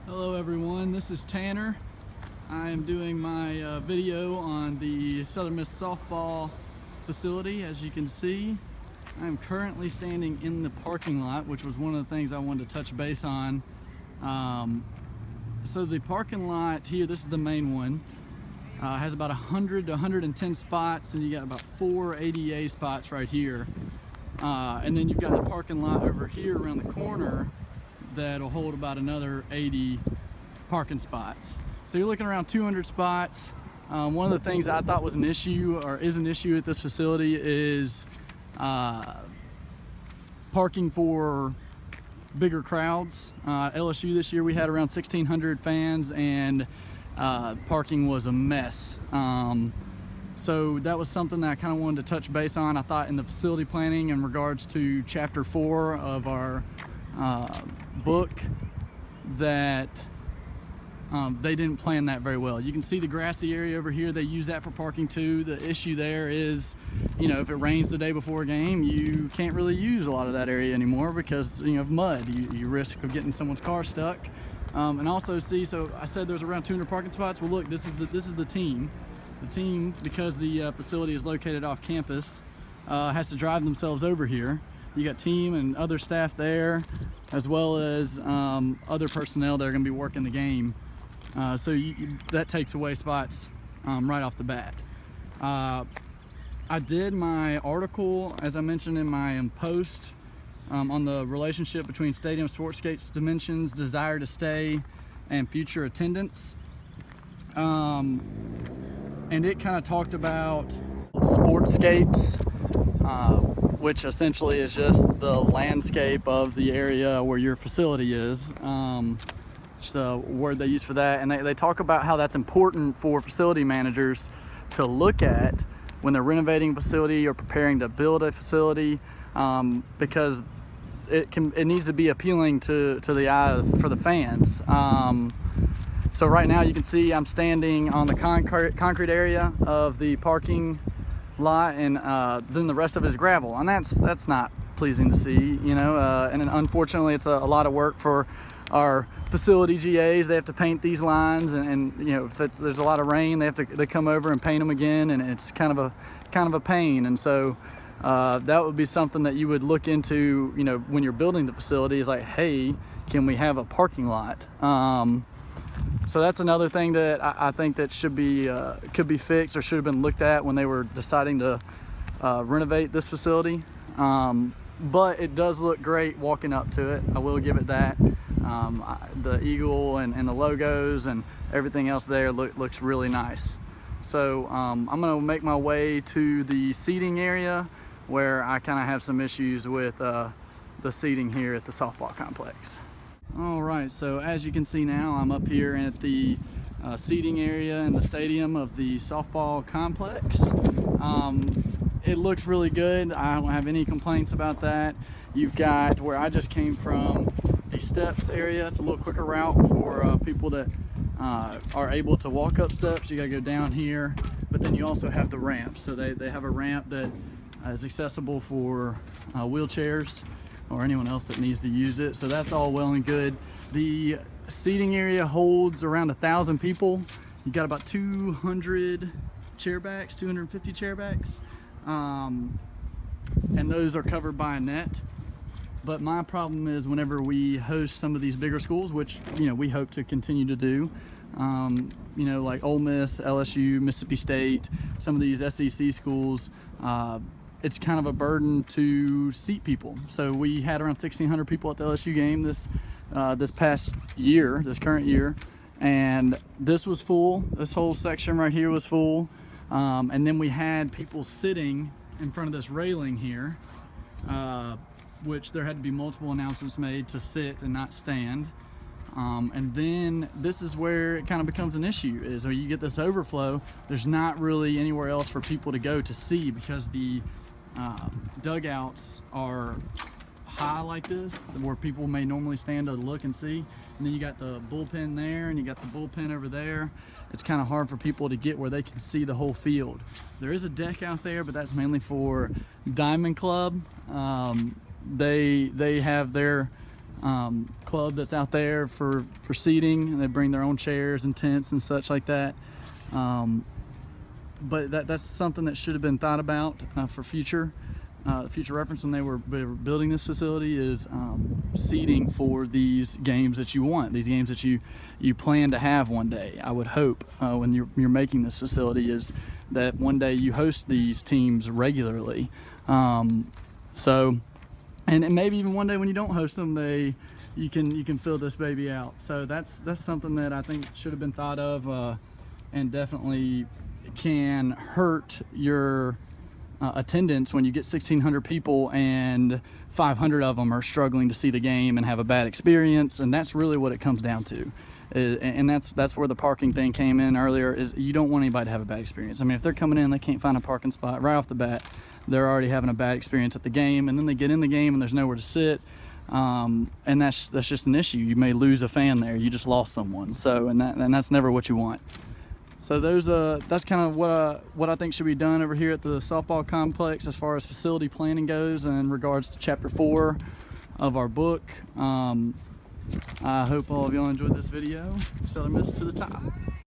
Hello everyone, this is Tanner. I am doing my video on the Southern Miss softball facility. As you can see, I am currently standing in the parking lot, which was one of the things I wanted to touch base on. So the parking lot here, this is the main one, has about 100 to 110 spots, and you got about 4 ADA spots right here. And then you've got the parking lot over here around the corner that'll hold about another 80 parking spots. So you're looking around 200 spots. One of the things I thought was an issue, or is an issue at this facility, is parking for bigger crowds. LSU this year we had around 1,600 fans, and parking was a mess. So that was something that I kind of wanted to touch base on. I thought in the facility planning in regards to chapter 4 of our book that they didn't plan that very well. You can see the grassy area over here, they use that for parking too. The issue there is, you know, if it rains the day before a game, you can't really use a lot of that area anymore because, you know, of mud. You risk of getting someone's car stuck. And also see, so I said there's around 200 parking spots. Well, look, this is the team. The team, because the facility is located off campus, has to drive themselves over here. You got team and other staff there, as well as other personnel that are going to be working the game. So that takes away spots right off the bat. I did my article, as I mentioned in my post, on the relationship between stadium sportscapes dimensions, desire to stay, and future attendance. And it kind of talked about sportscapes, which essentially is just the landscape of the area where your facility is. Just a word they use for that. And they talk about how that's important for facility managers to look at when they're renovating a facility or preparing to build a facility, because it needs to be appealing to the eye for the fans. So right now you can see I'm standing on the concrete area of the parking lot, and then the rest of it is gravel, and that's not pleasing to see, you know. And then unfortunately it's a lot of work for our facility GAs. They have to paint these lines, and you know, if there's a lot of rain, they come over and paint them again, and it's kind of a pain. And so that would be something that you would look into, you know, when you're building the facility, is like, hey, can we have a parking lot? So that's another thing that I think that should be could be fixed, or should have been looked at when they were deciding to renovate this facility. But it does look great walking up to it, I will give it that. The eagle and the logos and everything else there looks really nice. So I'm gonna make my way to the seating area, where I kind of have some issues with the seating here at the softball complex. All right, so as you can see now, I'm up here at the seating area in the stadium of the softball complex. It looks really good. I don't have any complaints about that. You've got, where I just came from, the steps area. It's a little quicker route for people that are able to walk up steps. You gotta go down here, but then you also have the ramp. So they have a ramp that is accessible for wheelchairs or anyone else that needs to use it. So that's all well and good. The seating area holds around 1,000 people. You got about 200 chairbacks, 250 chairbacks, and those are covered by a net. But my problem is, whenever we host some of these bigger schools, which, you know, we hope to continue to do, you know, like Ole Miss, LSU, Mississippi State, some of these SEC schools, it's kind of a burden to seat people. So we had around 1,600 people at the LSU game this past year, this current year, and this was full. This whole section right here was full, and then we had people sitting in front of this railing here, which there had to be multiple announcements made to sit and not stand. And then this is where it kind of becomes an issue, is where you get this overflow. There's not really anywhere else for people to go to see, because the dugouts are high like this, where people may normally stand to look and see. And then you got the bullpen there, and you got the bullpen over there. It's kind of hard for people to get where they can see the whole field. There is a deck out there, but that's mainly for Diamond Club. They have their club that's out there for seating, and they bring their own chairs and tents and such like that. But that's something that should have been thought about for future reference when they were building this facility, is seating for these games that you want, these games that you plan to have one day. I would hope when you're making this facility is that one day you host these teams regularly. So, and maybe even one day when you don't host them, you can fill this baby out. So that's something that I think should have been thought of, and definitely can hurt your attendance when you get 1,600 people and 500 of them are struggling to see the game and have a bad experience. And that's really what it comes down to. And that's where the parking thing came in earlier, is you don't want anybody to have a bad experience. I mean, if they're coming in, they can't find a parking spot right off the bat, they're already having a bad experience at the game, and then they get in the game and there's nowhere to sit. And that's just an issue. You may lose a fan there. You just lost someone. So, and that's never what you want. So that's kind of what I think should be done over here at the softball complex as far as facility planning goes, and in regards to chapter 4 of our book. I hope all of y'all enjoyed this video. Southern Miss to the top.